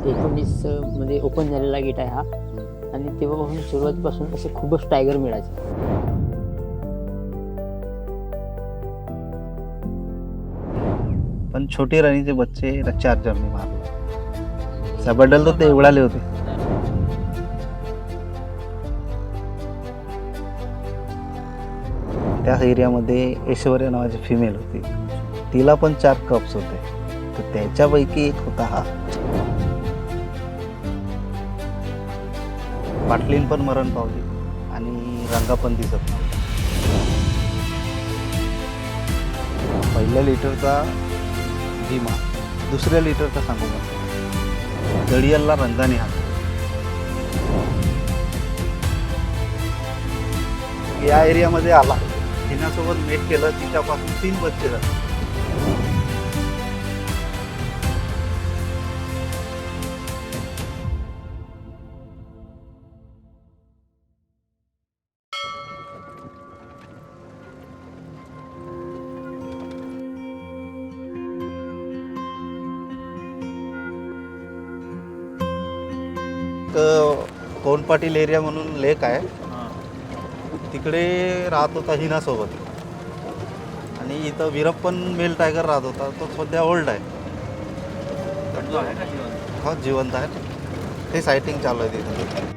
19 मध्ये ओपन झालेला गेट आहे हा. आणि तेव्हापासून सुरुवातीपासून असे खूपच टायगर मिळायचे. पण छोटी राणीचे बच्चे चार्जरने मारले. सबडल तर ते उडाले होते. त्या एरियामध्ये ऐश्वर्या नावाची फिमेल होती. तिला पण 4 कप्स होते. तर त्याच्यापैकी एक होता हा. पाटलीन पण मरण पावली आणि रंगा पण दिसत नव्हता. पहिल्या लिटरचा भीमा, दुसऱ्या लिटरचा सांगू नका. दडियलला रंगाने हात. या एरियामध्ये आला, हिनासोबत मेट केलं, तिच्यापासून 3 बच्चे झाले. कोण पाटील एरिया म्हणून लेक आहे, तिकडे राहत होता हिनासोबत. आणि इथं वीरप्पन मेल टायगर राहत होता. तो सध्या ओल्ड आहे. हो, जिवंत आहे. ते सायटिंग चालू आहे तिथे.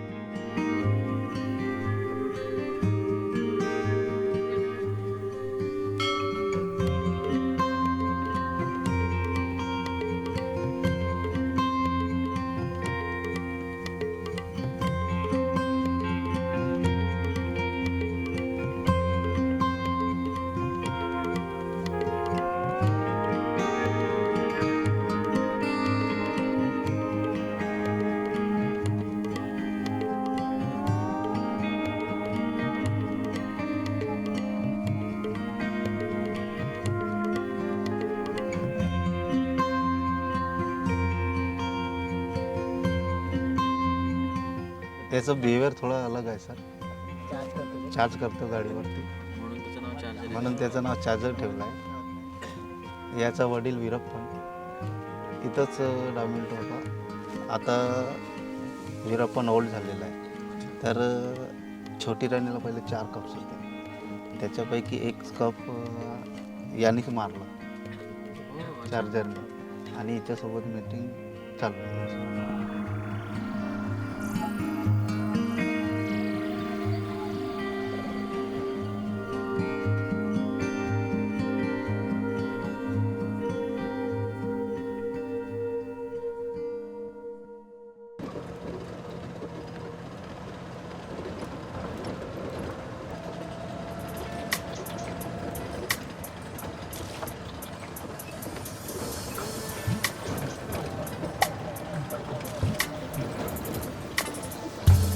त्याचं बिहेवियर थोडं अलग आहे सर. चार्ज करतो गाडीवरती, म्हणून त्याचं नाव चार्जर ठेवलं आहे. याचा वडील वीरप्पन इथंच डायमंड होता. आता वीरप्पन ओल्ड झालेला आहे. तर छोटी राणीला पहिले 4 कप्स होते. त्याच्यापैकी एक कप यानेच मारला चार्जरने. आणि हिच्यासोबत मीटिंग चालू आहे.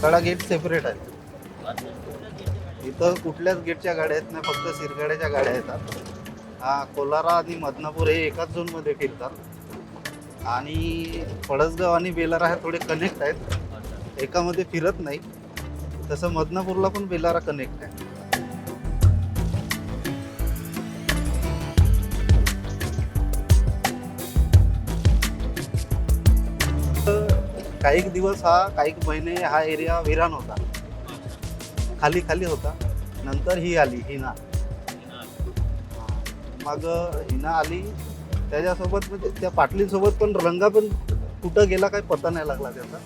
सगळा गेट सेपरेट आहे. इथं कुठल्याच गेटच्या गाड्या आहेत नाही, फक्त सिरगाड्याच्या गाड्या येतात. हा, कोलारा आणि मदनापूर हे एकाच झोनमध्ये फिरतात. आणि पळसगाव आणि बेलारा हे थोडे कनेक्ट आहेत, एकामध्ये फिरत नाही. तसं मदनापूरला पण बेलारा कनेक्ट आहे. काही दिवस काही महिने हा एरिया विरान होता, खाली खाली होता. नंतर ही आली हिना. मग हिना आली, त्याच्यासोबत म्हणजे त्या पाटलींसोबत पण रंगा पण कुठं गेला काही पता नाही लागला त्याचा.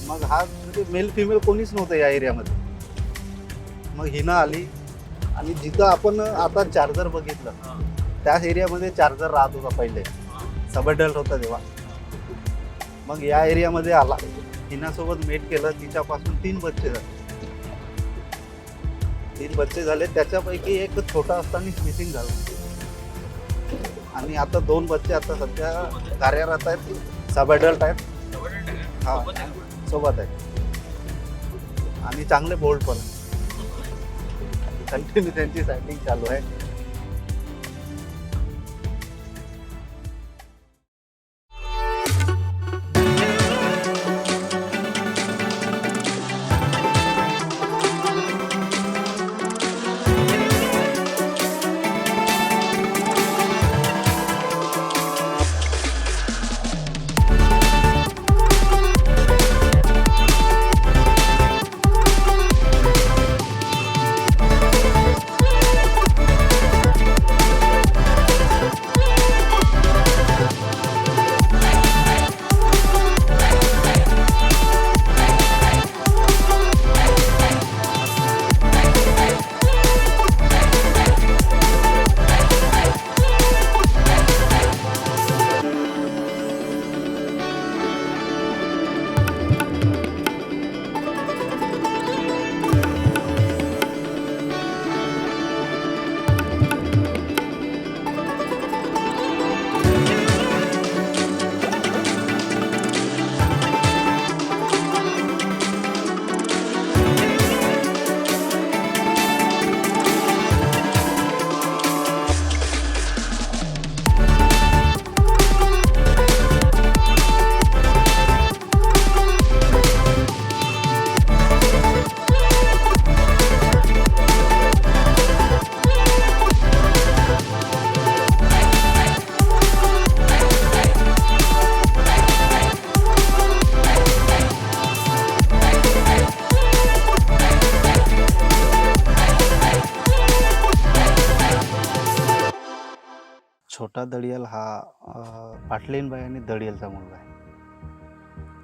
मग हा म्हणजे मेल फिमेल कोणीच नव्हतं या एरियामध्ये. मग हिना आली आणि जिथं आपण आता चार्जर बघितलं त्याच एरियामध्ये चार्जर राहत होता पहिले. सबडल होता तेव्हा. मग या एरियामध्ये आला, हिनासोबत मेट केलं, तिच्यापासून 3 बच्चे झाले. 3 बच्चे झाले. त्याच्यापैकी एक छोटा असताना मिसिंग झाला. आणि आता 2 बच्चे आता सध्या कार्यरत आहेत, सब ॲडल्ट आहेत. हा, सोबत आहेत. आणि चांगले बोल्ड पण आहेत. कंटिन्यू त्यांची सायटिंग चालू आहे. छोटा दडियल हा पाटलीनबाई आणि दडियलचा मुलगा आहे.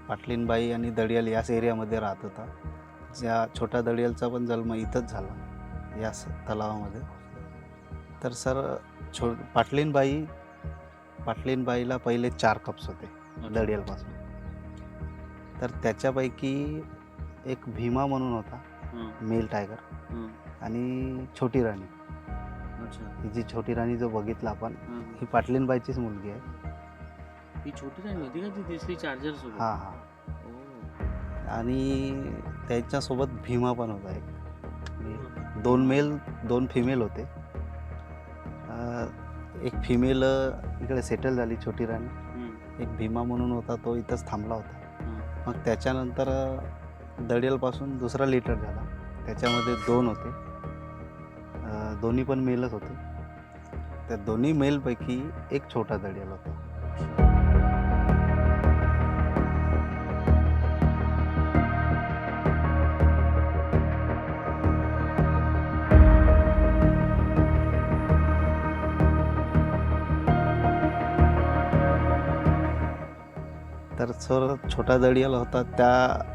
पाटलीनबाई आणि दडियल याच एरियामध्ये राहत होता. ज्या छोटा दडियलचा पण जन्म इथंच झाला याच तलावामध्ये. तर सर पाटलीनबाईला पहिले 4 कप्स होते दडियलपासून. तर त्याच्यापैकी एक भीमा म्हणून होता, मेल टायगर, आणि छोटी राणी. ही जी छोटी राणी जो बघितला आपण, ही पाटलीनबाईचीच मुलगी आहे. ही छोटी राणी होती का ती दिसली चार्जर सोबत? हां हां. आणि त्याच्यासोबत भीमा पण होता एक. 2 मेल 2 फिमेल होते. एक फिमेल इकडे सेटल झाली छोटी राणी. एक भीमा म्हणून होता, तो इथंच थांबला होता. मग त्याच्यानंतर दडियलपासून दुसरा लिटर झाला, त्याच्यामध्ये 2 होते. दोन्ही पण मेलच होते. त्या दोन्ही मेलपैकी एक छोटा दडियल होता. तर सर छोटा दडियल होता, त्या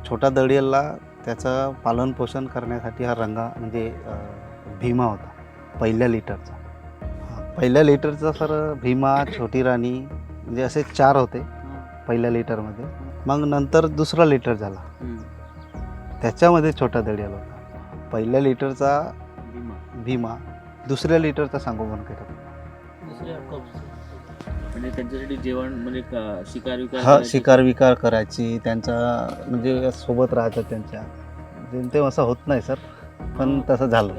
छोटा दडियलला त्याचं पालनपोषण करण्यासाठी हा रंगा म्हणजे भीमा होता पहिल्या लिटरचा. पहिल्या लिटरचा सर भीमा, छोटी राणी म्हणजे असे 4 होते पहिल्या लिटरमध्ये. मग नंतर दुसरा लिटर झाला, त्याच्यामध्ये छोटा दडियल होता. पहिल्या लिटरचा भीमा, दुसऱ्या लिटरचा सांगोपन करत होता. म्हणजे त्यांच्यासाठी जेवण म्हणजे शिकार विकार हा, शिकार विकार करायची, त्यांचा म्हणजे सोबत राहायचं त्यांच्या. ते असं होत नाही सर, पण तसं झालं.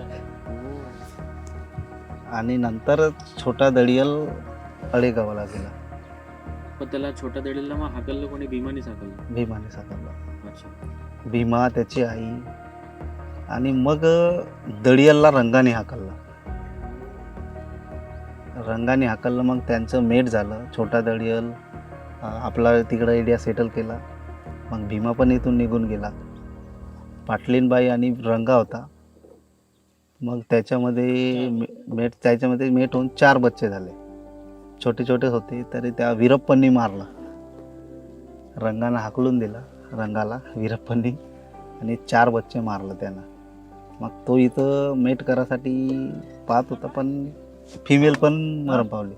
आणि नंतर छोटा दडियल अळेगावाला गेला. पण त्याला छोटा दडीला मग हाकललं कोणी? भीमानेच हाकललं? भीमाने साकारला. अच्छा. भीमा, त्याची आई, आणि मग दडियलला रंगाने हाकललं. मग त्यांचं मेट झालं. छोटा दडियल आपला तिकडं एरिया सेटल केला. मग भीमा पण इथून निघून गेला. पाटलीनबाई आणि रंगा होता. मग त्याच्यामध्ये मेट होऊन 4 बच्चे झाले. छोटे छोटे होते तरी त्या वीरप्पननी मारला. रंगानं हाकलून दिला रंगाला वीरप्पननी, आणि 4 बच्चे मारलं त्यानं. मग तो इथं मेट करासाठी पाहत होता, पण फिमेल पण मरण पावली.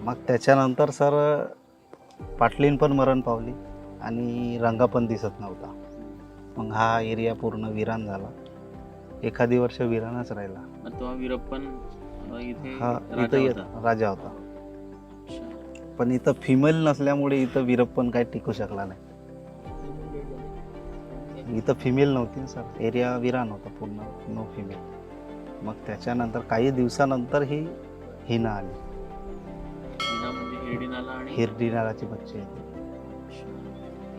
मग त्याच्यानंतर सर पाटलीन पण मरण पावली आणि रंगा पण दिसत नव्हता. मग हा एरिया पूर्ण विरान झाला. एखादी वर्ष विरानच राहिला. तो वीरप्पन इथे हा, राजा इथं होता. राजा होता. पण इथं फिमेल नसल्यामुळे इथं वीरप्पन काही टिकू शकला नाही. इथं फिमेल नव्हती सर, एरिया विरान होता पूर्ण, नो फिमेल. मग त्याच्यानंतर काही दिवसानंतर ही हिना आली. हिना म्हणजे हिरडीनाला आणि हिरडीनालाची बच्ची आहे.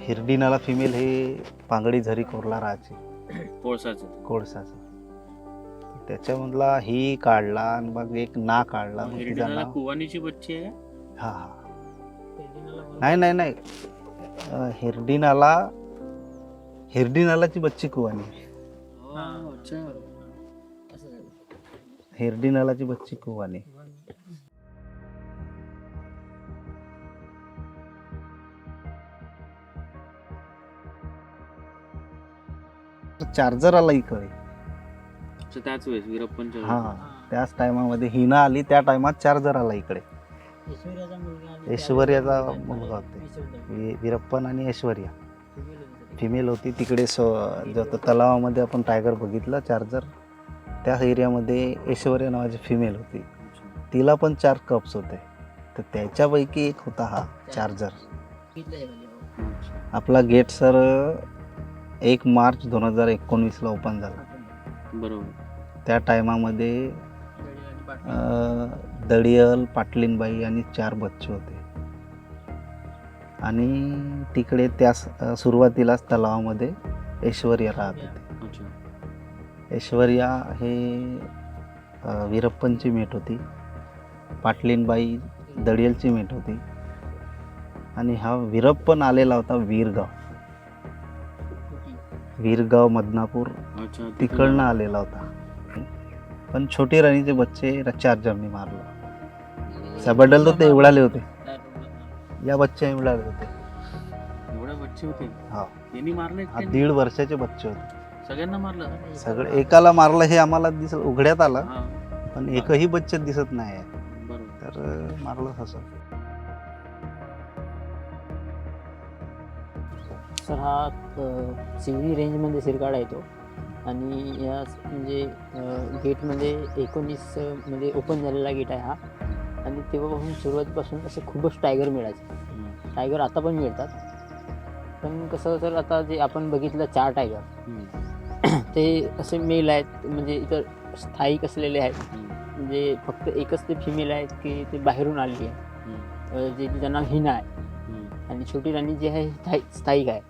हिरडीनाला फिमेल हे पांगडी झरी कोरला राहायची, कोळसाचं. त्याच्यामधला ही काढला आणि मग एक ना काढला. मग तिचं हिरडीनाला नाव कुवानीची बच्ची आहे. हा हा, नाही, हिरडीनालाची बच्ची कुवानी. अच्छा. हिरडीनालाची बच्ची कुवानी. चार्जर आला इकडे. त्याच वेळेस वीरप्पनच्या हा, त्याच टायमामध्ये हिना आली. त्या टायमात चार्जर आला इकडे. ऐश्वर्याचा मुलगा होते, वीरप्पन आणि ऐश्वर्या फिमेल होती. तिकडे जो तलावामध्ये आपण टायगर बघितला चार्जर, त्या एरियामध्ये ऐश्वर्या नावाची फिमेल होती. तिला पण 4 कप्स होते. तर त्याच्यापैकी एक होता हा चार्जर. आपला गेट सर 1 मार्च 2019ला ओपन झाला. बरोबर. त्या टायमामध्ये दडियल, पाटलीनबाई आणि 4 बच्चे होते. आणि तिकडे त्या सुरुवातीलाच तलावामध्ये ऐश्वर्या राहत होती. ऐश्वर्या हे वीरप्पनची मेट होती. पाटलीनबाई दडियलची मेट होती. आणि हा वीरप पण आलेला होता वीरगाव मदनापूर अच्छा तिकडनं आलेला होता. पण छोटी राणीचे बच्चे 4 जणांनी मारलं. सबडल तर ते उडाले होते, या बच्चे उडाले होते. एवढे बच्चे होते हा, यांनी मारले हा 1.5 वर्षाचे बच्चे होते. सगळ्यांना मारलं सगळे एकाला मारलं हे आम्हाला उघड्यात आलं, हा पण एकही बच्चे दिसत नाही आहे. बरोबर. तर मारलं असं. सर हा सिवनी रेंजमध्ये सिरकाडा येतो आणि या म्हणजे गेटमध्ये 19 मध्ये ओपन झालेला गेट आहे हा. आणि तेव्हापासून सुरुवातीपासून असे खूपच टायगर मिळायचे. टायगर आता पण मिळतात, पण कसं सर आता जे आपण बघितलं 4 टायगर ते असे मेल आहेत, म्हणजे इतर स्थायिक असलेले आहेत. म्हणजे फक्त एकच ते फिमेल आहेत की ते बाहेरून आलेली आहे, जे तिचं नाव हिना आहे. आणि छोटी राणी जी आहे स्थायिक आहे.